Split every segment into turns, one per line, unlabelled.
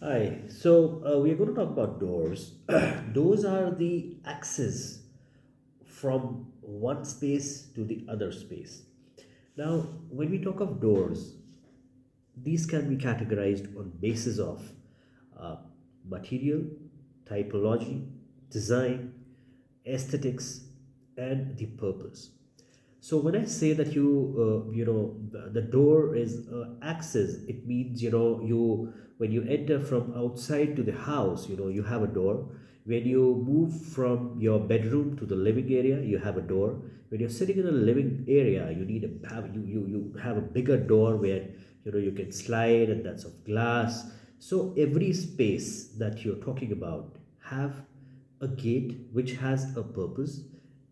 Hi, so we are going to talk about doors. Doors are the access from one space to the other space. Now, when we talk of doors, these can be categorized on basis of uh, material, typology, design, aesthetics, and the purpose. So when I say that the door is access, it means you when you enter from outside to the house, you have a door. When you move from your bedroom to the living area, you have a door. When you're sitting in a living area, you need a have you have a bigger door where you can slide, and that's of glass. So every space that you're talking about have a gate which has a purpose,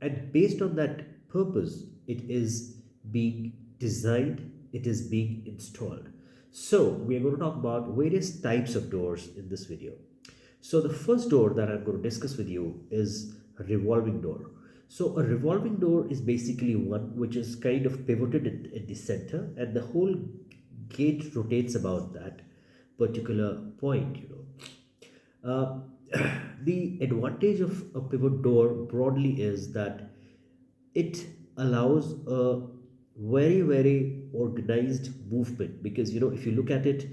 and based on that purpose it is being designed, it is being installed. So we are going to talk about various types of doors in this video. So the first door that I'm going to discuss with you is a revolving door. So a revolving door is basically one which is kind of pivoted at the center, and the whole gate rotates about that particular point. Uh, the advantage of a pivot door broadly is that it allows a very organized movement, because if you look at it,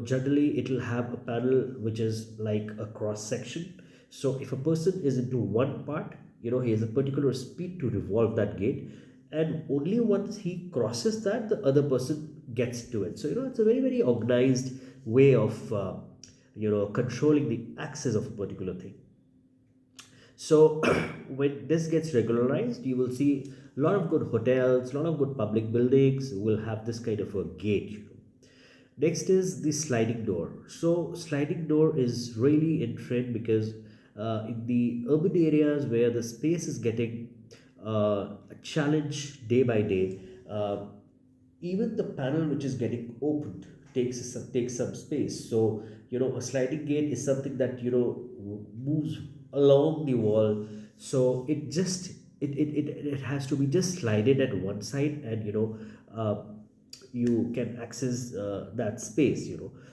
generally it will have a panel which is like a cross section. So if a person is into one part, he has a particular speed to revolve that gate, and only once he crosses that, the other person gets to it. So it's a very organized way of controlling the access of a particular thing. So when this gets regularized, you will see a lot of good hotels, a lot of good public buildings will have this kind of a gate. Next is the sliding door. So sliding door is really in trend because in the urban areas where the space is getting a challenge day by day, even the panel which is getting opened takes some space. So a sliding gate is something that moves along the wall. So it has to be just slided at one side, and you can access that space.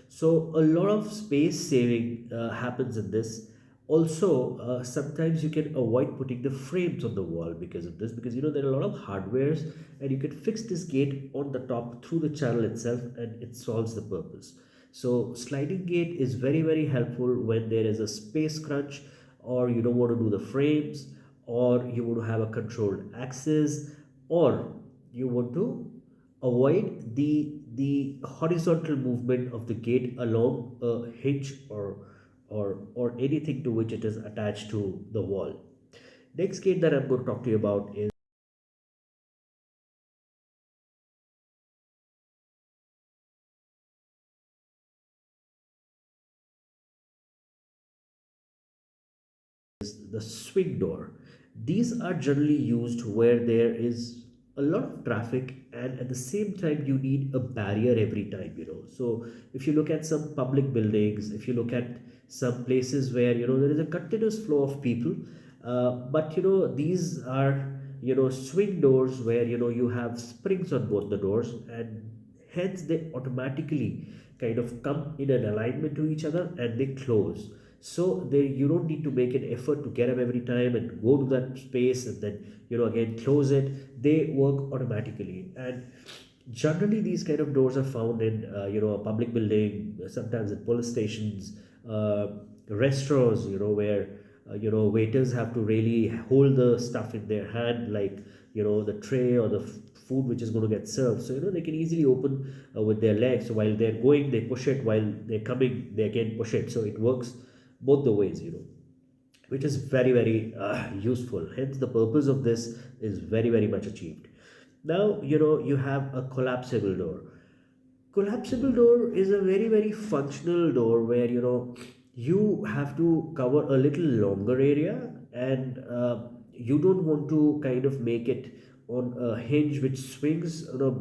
So a lot of space saving happens in this. Also, sometimes you can avoid putting the frames on the wall because of this, because there are a lot of hardwares, and you can fix this gate on the top through the channel itself, and it solves the purpose. So sliding gate is very helpful when there is a space crunch, or you don't want to do the frames, or you want to have a controlled access, or you want to avoid the horizontal movement of the gate along a hinge, or anything to which it is attached to the wall. Next gate that I'm going to talk to you about is the swing door. These are generally used where there is a lot of traffic, and at the same time you need a barrier every time. So if you look at some public buildings, if you look at some places where there is a continuous flow of people, but these are swing doors where you have springs on both the doors, and hence they automatically kind of come in an alignment to each other, and they close. So they you don't need to make an effort to get up every time and go to that space and then again close it. They work automatically, and generally these kind of doors are found in a public building, sometimes at police stations, uh, restaurants, where waiters have to really hold the stuff in their hand, like the tray or the food which is going to get served. So they can easily open with their legs. So while they're going, they push it, while they're coming, they again push it. So it works both the ways, which is very useful. Hence the purpose of this is very much achieved. Now you have a collapsible door. Collapsible door is a very functional door where you have to cover a little longer area, and you don't want to kind of make it on a hinge which swings on a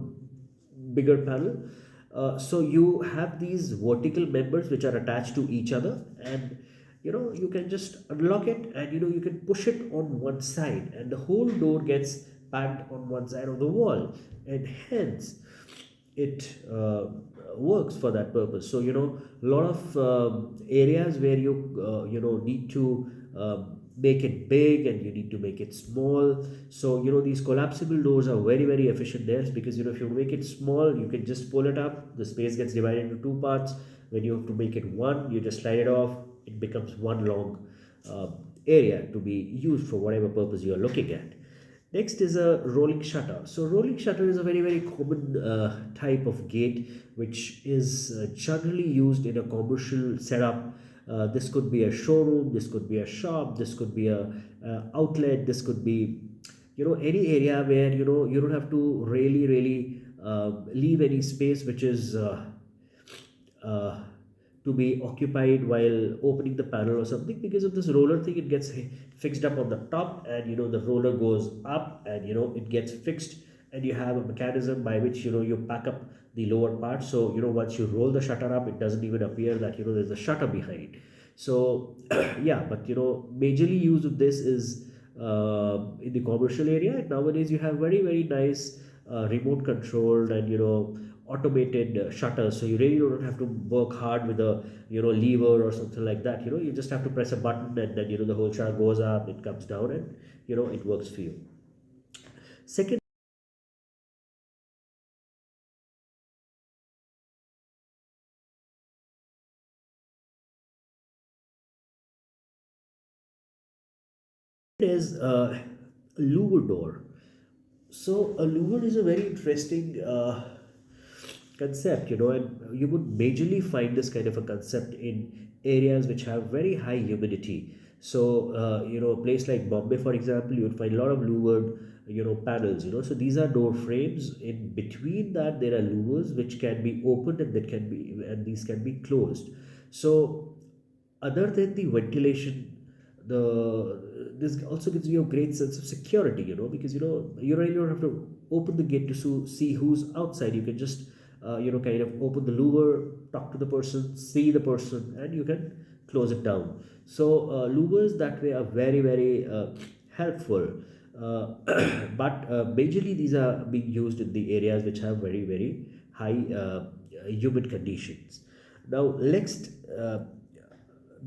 bigger panel. So you have these vertical members which are attached to each other, and you can just unlock it, and you can push it on one side, and the whole door gets packed on one side of the wall, and hence it works for that purpose. So a lot of areas where you need to make it big and you need to make it small. So these collapsible doors are very very efficient there, because if you make it small, you can just pull it up, the space gets divided into two parts. When you have to make it one, you just slide it off, it becomes one long uh, area to be used for whatever purpose you are looking at. Next is a rolling shutter. So rolling shutter is a very very common type of gate, which is generally used in a commercial setup. This could be a showroom, this could be a shop, this could be a outlet, this could be any area where you don't have to really leave any space which is uh, to be occupied while opening the panel or something. Because of this roller thing, it gets fixed up on the top, and the roller goes up, and it gets fixed, and you have a mechanism by which you pack up the lower part. So once you roll the shutter up, it doesn't even appear that there's a shutter behind. So yeah, but majorly use of this is in the commercial area. And nowadays you have very very nice remote controlled and automated shutters, so you really don't have to work hard with a lever or something like that. You just have to press a button, and then the whole shutter goes up, it comes down, and it works for you. Second is Louvre Door. So a Louvre is a very interesting concept, and you would majorly find this kind of a concept in areas which have very high humidity. So a place like Bombay, for example, you would find a lot of louvered panels. So these are door frames. In between that, there are louvers which can be opened, and these can be closed. So other than the ventilation, this also gives you a great sense of security, because you really don't have to open the gate to see who's outside. You can just kind of open the louver, talk to the person, see the person, and you can close it down. So louvers that way are very very helpful. uh, but majorly these are being used in the areas which have very very high humid conditions. Now next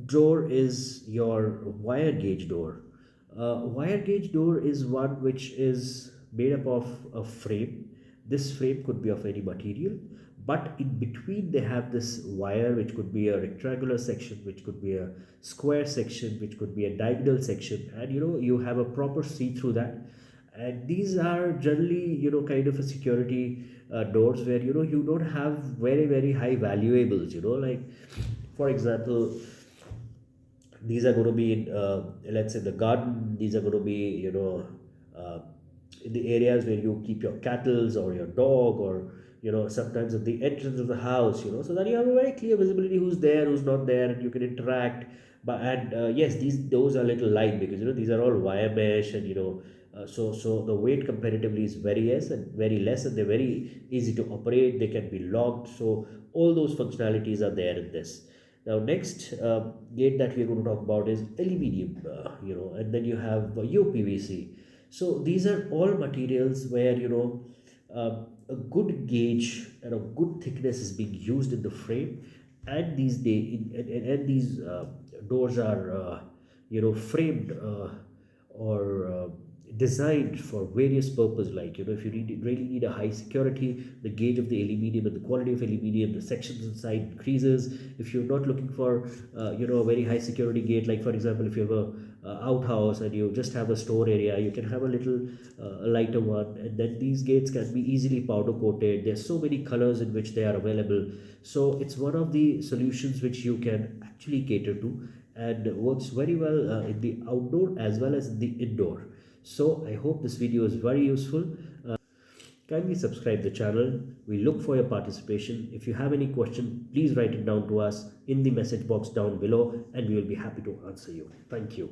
door is your wire gauge door. Wire gauge door is one which is made up of a frame. This frame could be of any material, but in between they have this wire, which could be a rectangular section, which could be a square section, which could be a diagonal section, and you have a proper see through that. And these are generally kind of a security doors where you don't have very very high valuables, like for example, these are going to be in let's say the garden. These are going to be uh, in the areas where you keep your cattle or your dog, or sometimes at the entrance of the house, so that you have a very clear visibility who's there, who's not there, and you can interact. But and yes, those are little light, because these are all wire mesh, and so the weight comparatively is very less, and they're very easy to operate. They can be locked, so all those functionalities are there in this. Now, next gate that we're going to talk about is aluminium, and then you have UPVC. So these are all materials where a good gauge and a good thickness is being used in the frame, and these doors are framed or designed for various purpose. Like if you really need a high security, the gauge of the aluminium and the quality of aluminium, the sections inside increases. If you're not looking for a very high security gate, like for example, if you have a outhouse and you just have a store area, you can have a little lighter one, and then these gates can be easily powder coated. There's so many colors in which they are available, so it's one of the solutions which you can actually cater to, and works very well in the outdoor as well as in the indoor. So I hope this video is very useful. Kindly subscribe the channel. We look for your participation. If you have any question, please write it down to us in the message box down below, and we will be happy to answer you. Thank you.